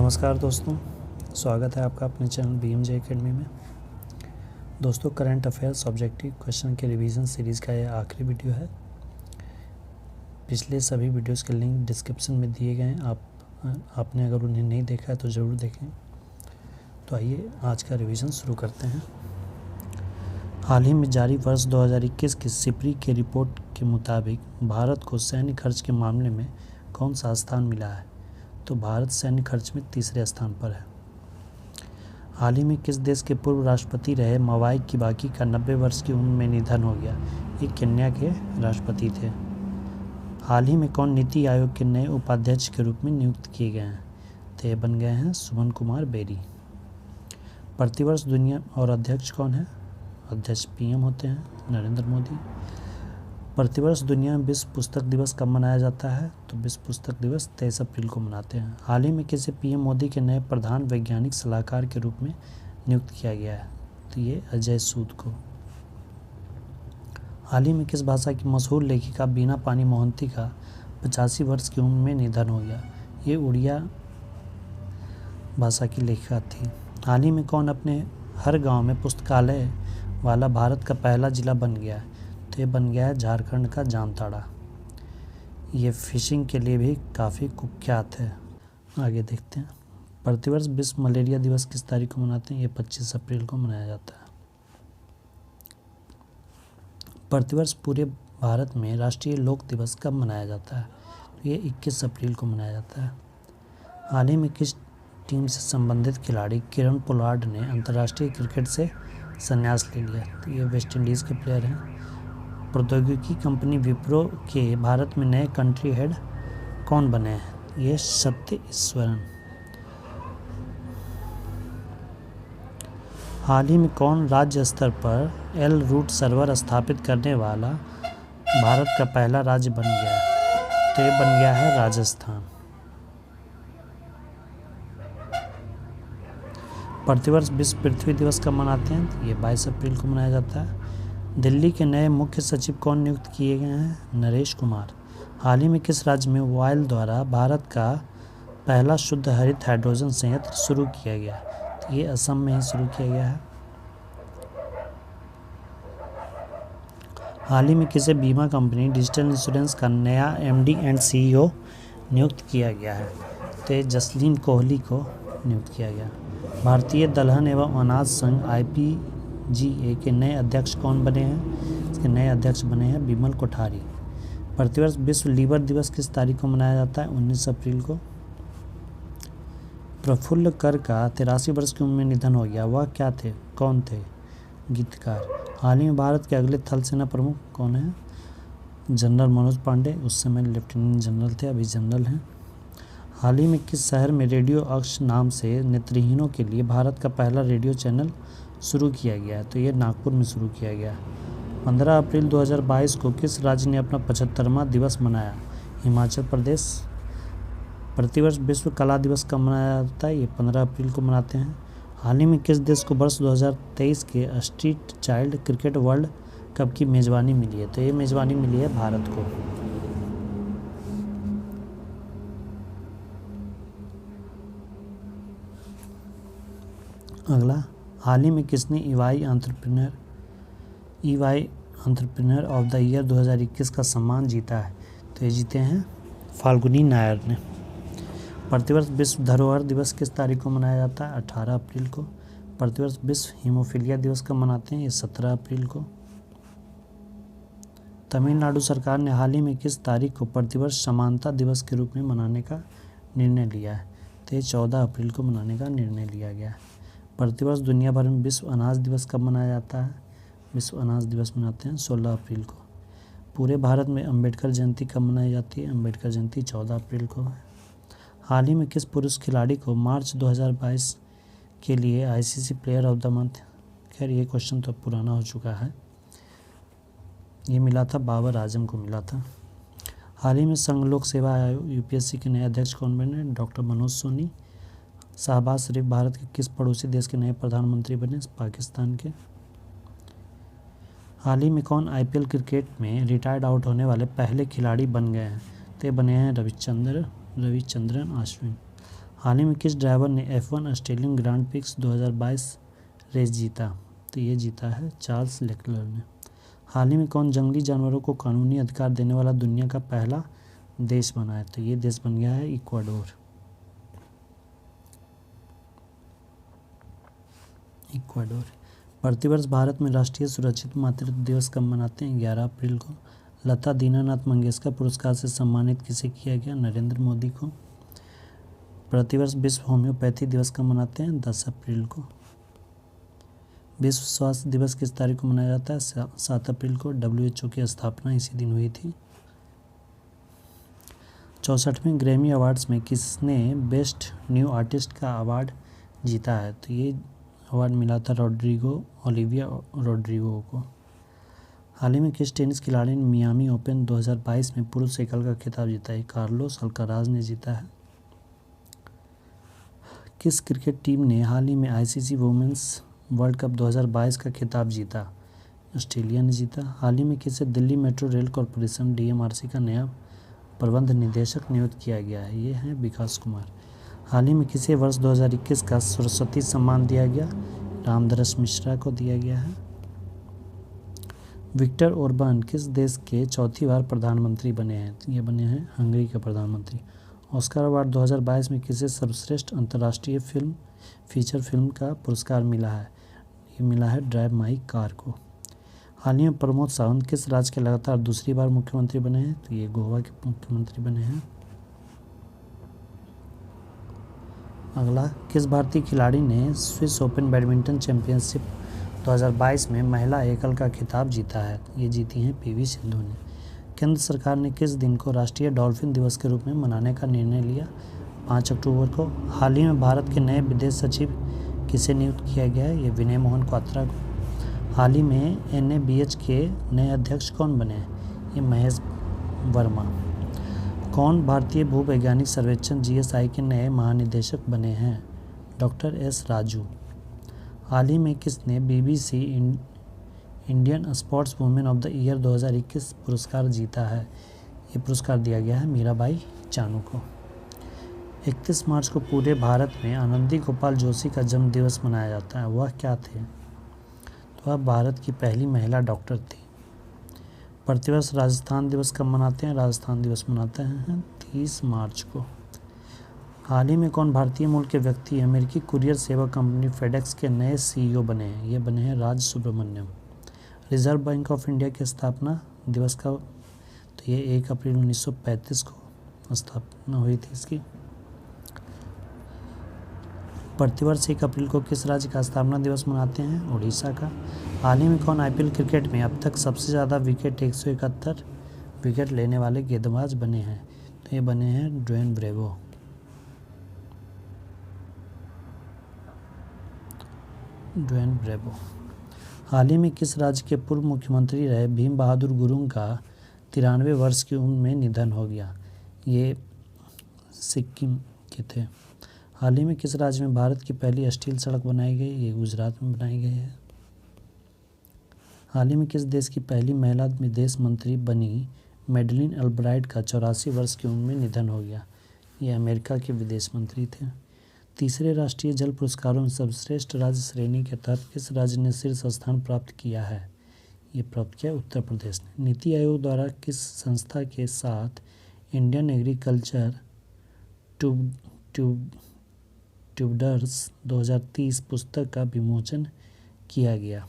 नमस्कार दोस्तों, स्वागत है आपका अपने चैनल BMJ एकेडमी में। दोस्तों, करंट अफेयर्स ऑब्जेक्टिव क्वेश्चन के रिवीजन सीरीज़ का यह आखिरी वीडियो है। पिछले सभी वीडियोस के लिंक डिस्क्रिप्शन में दिए गए हैं। आपने अगर उन्हें नहीं देखा है तो ज़रूर देखें। तो आइए आज का रिवीजन शुरू करते हैं। हाल ही में जारी वर्ष 2021 की सिपरी के रिपोर्ट के मुताबिक भारत को सैन्य खर्च के मामले में कौन सा स्थान मिला है? तो भारत सैन्य खर्च में तीसरे स्थान पर है। हाल ही में किस देश के पूर्व राष्ट्रपति रहे मवाई किबाकी का 90 वर्ष की उम्र में निधन हो गया? ये केन्या के राष्ट्रपति थे। हाल ही में कौन नीति आयोग के नए उपाध्यक्ष के रूप में नियुक्त किए गए हैं? तो ये बन गए हैं सुमन कुमार बेरी। प्रतिवर्ष दुनिया और अध्यक्ष कौन है? अध्यक्ष PM होते हैं नरेंद्र मोदी। प्रतिवर्ष दुनिया में विश्व पुस्तक दिवस कब मनाया जाता है? तो विश्व पुस्तक दिवस 23 अप्रैल को मनाते हैं। हाल ही में किसे PM मोदी के नए प्रधान वैज्ञानिक सलाहकार के रूप में नियुक्त किया गया है? तो ये अजय सूद को। हाल ही में किस भाषा की मशहूर लेखिका बीना पानी मोहंती का 85 वर्ष की उम्र में निधन हो गया? ये उड़िया भाषा की लेखिका थी। हाल ही में कौन अपने हर गाँव में पुस्तकालय वाला भारत का पहला जिला बन गया है? तो ये बन गया है झारखंड का जामताड़ा। ये फिशिंग के लिए भी काफ़ी कुख्यात है। आगे देखते हैं। प्रतिवर्ष विश्व मलेरिया दिवस किस तारीख को मनाते हैं? ये 25 अप्रैल को मनाया जाता है। प्रतिवर्ष पूरे भारत में राष्ट्रीय लोक दिवस कब मनाया जाता है? तो ये 21 अप्रैल को मनाया जाता है। हाल ही में किस टीम से संबंधित खिलाड़ी किरण पोलार्ड ने अंतर्राष्ट्रीय क्रिकेट से संन्यास ले लिया? तो ये वेस्ट इंडीज़ के प्लेयर हैं। प्रौद्योगिकी कंपनी विप्रो के भारत में नए कंट्री हेड कौन बने हैं? ये सत्य ईश्वरन। हाल ही में कौन राज्य स्तर पर एल रूट सर्वर स्थापित करने वाला भारत का पहला राज्य बन गया है? तो ये बन गया है राजस्थान। प्रतिवर्ष विश्व पृथ्वी दिवस कब मनाते हैं? ये 22 अप्रैल को मनाया जाता है। दिल्ली के नए मुख्य सचिव कौन नियुक्त किए गए हैं? नरेश कुमार। हाल ही में किस राज्य में वाइल द्वारा भारत का पहला शुद्ध हरित हाइड्रोजन संयंत्र शुरू किया गया? तो ये असम में ही शुरू किया गया है। हाल ही में किसे बीमा कंपनी डिजिटल इंश्योरेंस का नया MD एंड CEO नियुक्त किया गया है? तो ये जसलीन कोहली को नियुक्त किया गया। भारतीय दलहन एवं अनाज संघ IPGA के नए अध्यक्ष कौन बने हैं? इसके नए अध्यक्ष बने हैं बिमल कोठारी। प्रतिवर्ष विश्व लीवर दिवस किस तारीख को मनाया जाता है? 19 अप्रैल को। प्रफुल्ल कर का 83 वर्ष की उम्र में निधन हो गया। वह क्या थे? कौन थे? गीतकार। हाल ही में भारत के अगले थल सेना प्रमुख कौन है? जनरल मनोज पांडे। उस समय लेफ्टिनेंट जनरल थे, अभी जनरल हैं। हाल ही में किस शहर में रेडियो अक्ष नाम से नेत्रहीनों के लिए भारत का पहला रेडियो चैनल शुरू किया गया है? तो ये नागपुर में शुरू किया गया। 15 अप्रैल 2022 को किस राज्य ने अपना 75वां दिवस मनाया? हिमाचल प्रदेश। प्रतिवर्ष विश्व कला दिवस कब मनाया जाता है? ये 15 अप्रैल को मनाते हैं। हाल ही में किस देश को वर्ष 2023 के street child cricket world cup की मेज़बानी मिली है? तो ये मेज़बानी मिली है भारत को। अगला, हाल ही में किसने EY entrepreneur of the year 2021 का सम्मान जीता है? तो ये जीते हैं फाल्गुनी नायर ने। प्रतिवर्ष विश्व धरोहर दिवस किस तारीख को मनाया जाता है? 18 अप्रैल को। प्रतिवर्ष विश्व हीमोफीलिया दिवस कब मनाते हैं? ये 17 अप्रैल को। तमिलनाडु सरकार ने हाल ही में किस तारीख को प्रतिवर्ष समानता दिवस के रूप में मनाने का निर्णय लिया है? तो ये 14 अप्रैल को मनाने का निर्णय लिया गया है। प्रतिवर्ष दुनिया भर में विश्व अनाज दिवस कब मनाया जाता है? विश्व अनाज दिवस मनाते हैं 16 अप्रैल को। पूरे भारत में अंबेडकर जयंती कब मनाई जाती है? अंबेडकर जयंती 14 अप्रैल को है। हाल ही में किस पुरुष खिलाड़ी को मार्च 2022 के लिए ICC player of the month, खैर ये क्वेश्चन तो पुराना हो चुका है, ये मिला था बाबर आजम को मिला था। हाल ही में संघ लोक सेवा आयोग UPSC के नए अध्यक्ष कौन बने? डॉक्टर मनोज सोनी। शहबाज शरीफ भारत के किस पड़ोसी देश के नए प्रधानमंत्री बने? पाकिस्तान के। हाल ही में कौन IPL क्रिकेट में रिटायर्ड आउट होने वाले पहले खिलाड़ी बन गए हैं? तो बने हैं रविचंद्रन अश्विन। हाल ही में किस ड्राइवर ने F1 Australian grand prix 2022 race जीता? तो ये जीता है चार्ल्स लेक्लर ने। हाल ही में कौन जंगली जानवरों को कानूनी अधिकार देने वाला दुनिया का पहला देश बना है? तो ये देश बन गया है इक्वाडोर। प्रतिवर्ष भारत में राष्ट्रीय सुरक्षित मातृत्व दिवस कब मनाते हैं? 11 अप्रैल को। लता दीनानाथ मंगेशकर पुरस्कार से सम्मानित किसे किया गया? नरेंद्र मोदी को। प्रतिवर्ष विश्व होम्योपैथी दिवस कब मनाते हैं? 10 अप्रैल को। विश्व स्वास्थ्य दिवस किस तारीख को मनाया जाता है? 7 अप्रैल को। WHO की स्थापना इसी दिन हुई थी। 64वें ग्रैमी अवार्ड्स में किसने बेस्ट न्यू आर्टिस्ट का अवार्ड जीता है? तो ये अवार्ड मिला था ओलिविया रोड्रिगो को। हाल ही में किस टेनिस खिलाड़ी ने मियामी ओपन 2022 में पुरुष एकल का खिताब जीता है? कार्लोस अल्काराज ने जीता है। किस क्रिकेट टीम ने हाल ही में ICC वुमेन्स वर्ल्ड कप 2022 का खिताब जीता? ऑस्ट्रेलिया ने जीता। हाल ही में किसे Delhi metro rail corporation DMRC का नया प्रबंध निदेशक नियुक्त किया गया है? ये हैं विकास कुमार। हाल ही में किसे वर्ष 2021 का सरस्वती सम्मान दिया गया? रामधरस मिश्रा को दिया गया है। विक्टर ओरबान किस देश के चौथी बार प्रधानमंत्री बने हैं? ये बने हैं हंगरी के प्रधानमंत्री। ऑस्कर अवार्ड 2022 में किसे सर्वश्रेष्ठ अंतर्राष्ट्रीय फीचर फिल्म का पुरस्कार मिला है? ये मिला है ड्राइव माई कार को। हाल ही में प्रमोद सावंत किस राज्य के लगातार दूसरी बार मुख्यमंत्री बने हैं? तो ये गोवा के मुख्यमंत्री बने हैं। अगला, किस भारतीय खिलाड़ी ने स्विस ओपन बैडमिंटन चैंपियनशिप 2022 में महिला एकल का खिताब जीता है? ये जीती हैं PV सिंधु ने। केंद्र सरकार ने किस दिन को राष्ट्रीय डॉल्फिन दिवस के रूप में मनाने का निर्णय लिया? 5 अक्टूबर को। हाल ही में भारत के नए विदेश सचिव किसे नियुक्त किया गया है? ये विनय मोहन क्वात्रा को। हाल ही में NABH के नए अध्यक्ष कौन बने हैं? ये महेश वर्मा। कौन भारतीय भूवैज्ञानिक सर्वेक्षण GSI के नए महानिदेशक बने हैं? Doctor S Raju. हाल ही में किसने BBC Indian sports women of the year 2021 पुरस्कार जीता है? ये पुरस्कार दिया गया है मीराबाई चानू को। 31 मार्च को पूरे भारत में आनंदी गोपाल जोशी का जन्म दिवस मनाया जाता है। वह क्या थे? तो वह भारत की पहली महिला डॉक्टर थी। प्रतिवर्ष राजस्थान दिवस कब मनाते हैं? राजस्थान दिवस मनाते हैं 30 मार्च को। हाल ही में कौन भारतीय मूल के व्यक्ति अमेरिकी कुरियर सेवा कंपनी फेडेक्स के नए CEO बने हैं? ये बने हैं Raj Subramaniam. Reserve bank of India की स्थापना दिवस का, तो ये 1 अप्रैल 1935 को स्थापना हुई थी इसकी। प्रतिवर्ष 1 अप्रैल को किस राज्य का स्थापना दिवस मनाते हैं? उड़ीसा का। हाल ही में कौन IPL क्रिकेट में अब तक सबसे ज़्यादा विकेट 171 विकेट लेने वाले गेंदबाज बने हैं? तो ये बने हैं ड्वेन ब्रेवो। हाल ही में किस राज्य के पूर्व मुख्यमंत्री रहे भीम बहादुर गुरुंग का 93 वर्ष की उम्र में निधन हो गया? ये सिक्किम के थे। हाल ही में किस राज्य में भारत की पहली स्टील सड़क बनाई गई? ये गुजरात में बनाई गई है। हाल ही में किस देश की पहली महिला विदेश मंत्री बनी मेडलिन अल्ब्राइट का 84 वर्ष की उम्र में निधन हो गया? ये अमेरिका के विदेश मंत्री थे। तीसरे राष्ट्रीय जल पुरस्कारों में सर्वश्रेष्ठ राज्य श्रेणी के तहत किस राज्य ने शीर्ष स्थान प्राप्त किया है? ये प्राप्त किया उत्तर प्रदेश ने। नीति आयोग द्वारा किस संस्था के साथ इंडियन एग्रीकल्चर ट्यूबर्स 2030 पुस्तक का विमोचन किया गया?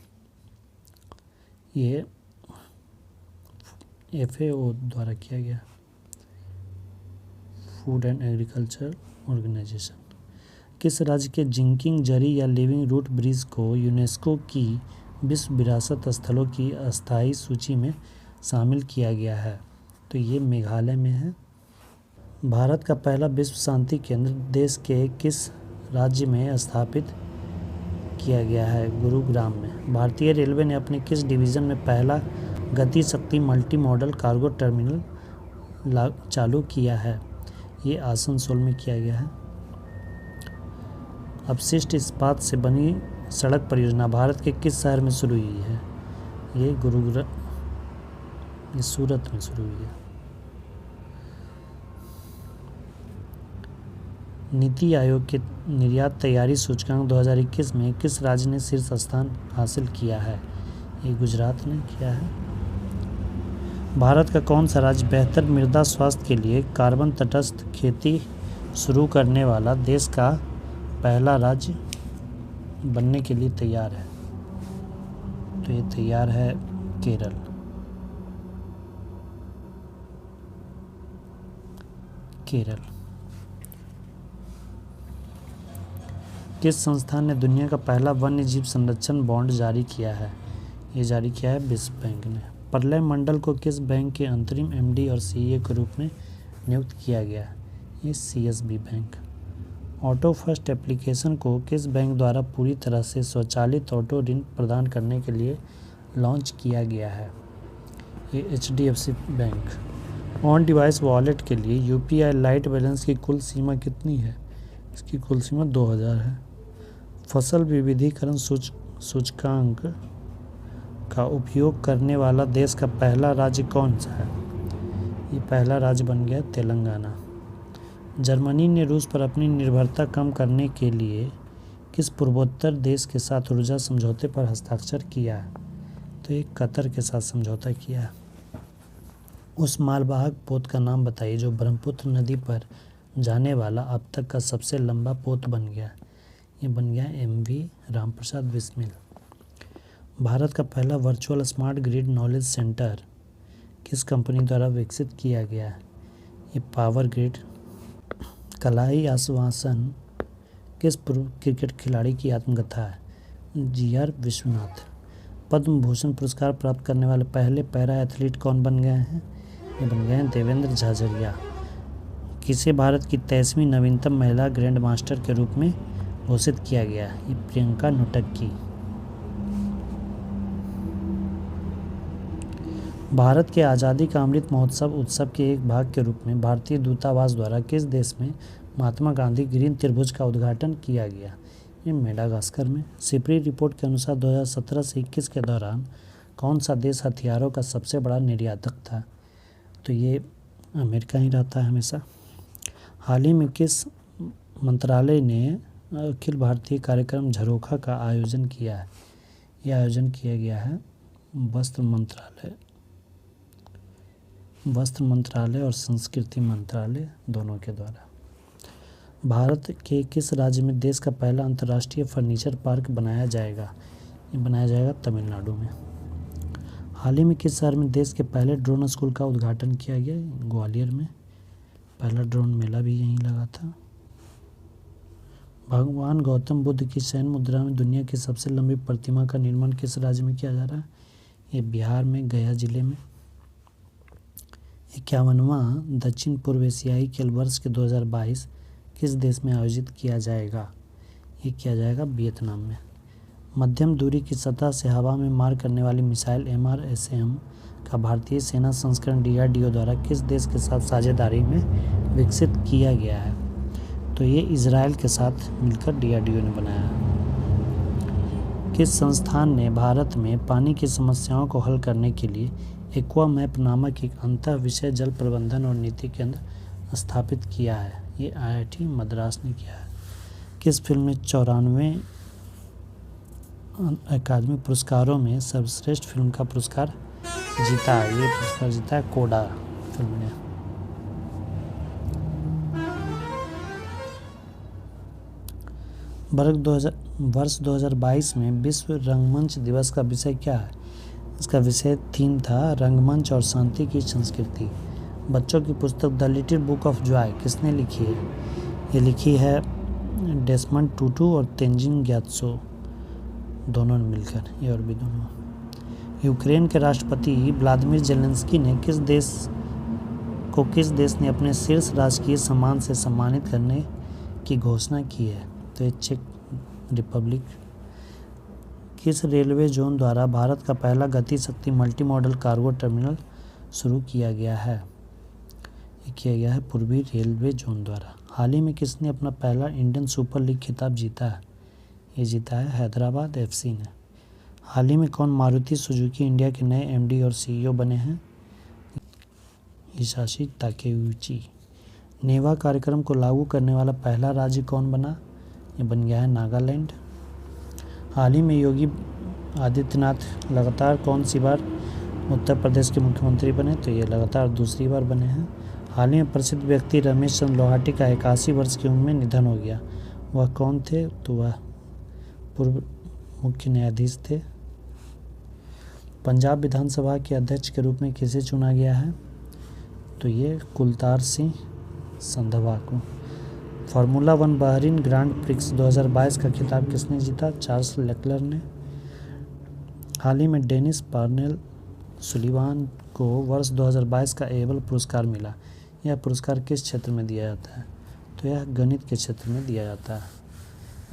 ये FAO द्वारा किया गया, फूड एंड एग्रीकल्चर ऑर्गेनाइजेशन। किस राज्य के जिंकिंग जरी या लिविंग रूट ब्रिज को यूनेस्को की विश्व विरासत स्थलों की अस्थायी सूची में शामिल किया गया है? तो ये मेघालय में है। भारत का पहला विश्व शांति केंद्र देश के किस राज्य में स्थापित किया गया है? गुरुग्राम में। भारतीय रेलवे ने अपने किस डिवीज़न में पहला गति शक्ति मल्टी मॉडल कार्गो टर्मिनल चालू किया है? ये आसनसोल में किया गया है। अपशिष्ट इस्पात से बनी सड़क परियोजना भारत के किस शहर में शुरू हुई है? ये सूरत में शुरू हुई है। नीति आयोग के निर्यात तैयारी सूचकांक 2021 में किस राज्य ने शीर्ष स्थान हासिल किया है? ये गुजरात ने किया है। भारत का कौन सा राज्य बेहतर मृदा स्वास्थ्य के लिए कार्बन तटस्थ खेती शुरू करने वाला देश का पहला राज्य बनने के लिए तैयार है? तो ये तैयार है केरल। किस संस्थान ने दुनिया का पहला वन्य जीव संरक्षण बॉन्ड जारी किया है? ये जारी किया है विश्व बैंक ने। प्रलय मंडल को किस बैंक के अंतरिम एमडी और सीईओ के रूप में नियुक्त किया गया? ये CSB bank. Auto first application को किस बैंक द्वारा पूरी तरह से स्वचालित ऑटो ऋण प्रदान करने के लिए लॉन्च किया गया है? ये HDFC bank. On device wallet के लिए यूपीआई लाइट बैलेंस की कुल सीमा कितनी है? इसकी कुल सीमा 2000 है। फसल विविधीकरण सूचकांक का उपयोग करने वाला देश का पहला राज्य कौन सा है? ये पहला राज्य बन गया तेलंगाना। जर्मनी ने रूस पर अपनी निर्भरता कम करने के लिए किस पूर्वोत्तर देश के साथ ऊर्जा समझौते पर हस्ताक्षर किया है? तो ये कतर के साथ समझौता किया है। उस मालवाहक पोत का नाम बताइए जो ब्रह्मपुत्र नदी पर जाने वाला अब तक का सबसे लंबा पोत बन गया। ये बन गया एमवी रामप्रसाद बिस्मिल। भारत का पहला virtual smart grid knowledge centre किस कंपनी द्वारा विकसित किया गया है? ये पावर ग्रिड। कलाई आश्वासन किस पूर्व क्रिकेट खिलाड़ी की आत्मकथा है? जीआर विश्वनाथ। पद्म भूषण पुरस्कार प्राप्त करने वाले पहले पैरा एथलीट कौन बन गए हैं? ये बन गए हैं देवेंद्र झाझरिया। किसे भारत की 23वीं नवीनतम महिला ग्रैंड मास्टर के रूप में घोषित किया गया? ये प्रियंका नुटक्की। भारत के आज़ादी का अमृत महोत्सव उत्सव के एक भाग के रूप में भारतीय दूतावास द्वारा किस देश में महात्मा गांधी ग्रीन त्रिभुज का उद्घाटन किया गया? ये मेडागास्कर में। सिपरी रिपोर्ट के अनुसार 2017 से 21 के दौरान कौन सा देश हथियारों का सबसे बड़ा निर्यातक था? तो ये अमेरिका ही रहता है हमेशा। हाल ही में किस मंत्रालय ने अखिल भारतीय कार्यक्रम झरोखा का आयोजन किया है? यह आयोजन किया गया है वस्त्र मंत्रालय और संस्कृति मंत्रालय दोनों के द्वारा। भारत के किस राज्य में देश का पहला अंतर्राष्ट्रीय फर्नीचर पार्क बनाया जाएगा? ये बनाया जाएगा तमिलनाडु में। हाल ही में किस शहर में देश के पहले ड्रोन स्कूल का उद्घाटन किया गया? ग्वालियर में। पहला ड्रोन मेला भी यहीं लगा था। भगवान गौतम बुद्ध की शयन मुद्रा में दुनिया की सबसे लंबी प्रतिमा का निर्माण किस राज्य में किया जा रहा है? ये बिहार में गया जिले में। 51वां दक्षिण पूर्व एशियाई खेल वर्ष के 2022 किस देश में आयोजित किया जाएगा? ये किया जाएगा वियतनाम में। मध्यम दूरी की सतह से हवा में मार करने वाली मिसाइल MRSAM का भारतीय सेना संस्करण DRDO द्वारा किस देश के साथ साझेदारी में विकसित किया गया है? तो ये इजराइल के साथ मिलकर DRDO ने बनाया है। किस संस्थान ने भारत में पानी की समस्याओं को हल करने के लिए एक्वामैप नामक एक अंतः विषय जल प्रबंधन और नीति केंद्र स्थापित किया है? ये IIT मद्रास ने किया है। किस फिल्म ने 94 अकादमी पुरस्कारों में सर्वश्रेष्ठ फिल्म का पुरस्कार जीता है? ये पुरस्कार जीता है कोडा फिल्म ने। वर्ष 2022 में विश्व रंगमंच दिवस का विषय क्या है? इसका विषय थीम था रंगमंच और शांति की संस्कृति। बच्चों की पुस्तक the little book of Joy किसने लिखी है? ये लिखी है डेसमंड टूटू और तेंजिन ग्यात्सो दोनों ने मिलकर। ये और भी दोनों। यूक्रेन के राष्ट्रपति व्लादिमीर जेलेंस्की ने किस देश ने अपने शीर्ष राजकीय सम्मान से सम्मानित करने की घोषणा की है? तो ये चेक रिपब्लिक। किस रेलवे जोन द्वारा भारत का पहला गति शक्ति मल्टी मॉडल कार्गो टर्मिनल शुरू किया गया है? ये किया गया है पूर्वी रेलवे जोन द्वारा। हाल ही में किसने अपना पहला इंडियन सुपर लीग खिताब जीता है? ये जीता है हैदराबाद FC ने। हाल ही में कौन मारुति सुजुकी इंडिया के नए MD और CEO बने हैं? हिसाशी ताकेउची। नेवा कार्यक्रम को लागू करने वाला पहला राज्य कौन बना? ये बन गया है नागालैंड। हाल ही में योगी आदित्यनाथ लगातार कौन सी बार उत्तर प्रदेश के मुख्यमंत्री बने? तो ये लगातार दूसरी बार बने हैं। हाल ही में प्रसिद्ध व्यक्ति रमेश चंद्र लोहाटी का 81 वर्ष की उम्र में निधन हो गया। वह कौन थे? तो वह पूर्व मुख्य न्यायाधीश थे। पंजाब विधानसभा के अध्यक्ष के रूप में किसे चुना गया है? तो ये कुलतार सिंह संधवा को। फार्मूला 1 बहरीन ग्रांड प्रिक्स 2022 का खिताब किसने जीता? चार्ल्स लेक्लर ने। हाल ही में डेनिस पार्नेल सुलिवान को वर्ष 2022 का एबल पुरस्कार मिला। यह पुरस्कार किस क्षेत्र में दिया जाता है? तो यह गणित के क्षेत्र में दिया जाता है।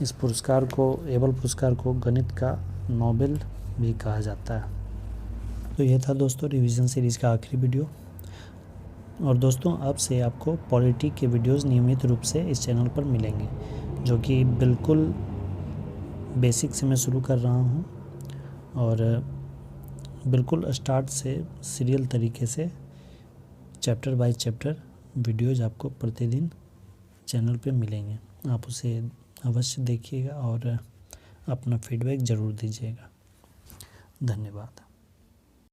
इस पुरस्कार को, एबल पुरस्कार को गणित का नोबेल भी कहा जाता है। तो यह था दोस्तों रिवीजन सीरीज़ का आखिरी वीडियो। और दोस्तों अब से आपको पॉलिटी के वीडियोस नियमित रूप से इस चैनल पर मिलेंगे, जो कि बिल्कुल बेसिक से मैं शुरू कर रहा हूँ और बिल्कुल स्टार्ट से सीरियल तरीके से चैप्टर बाय चैप्टर वीडियोज आपको प्रतिदिन चैनल पे मिलेंगे। आप उसे अवश्य देखिएगा और अपना फीडबैक ज़रूर दीजिएगा। धन्यवाद।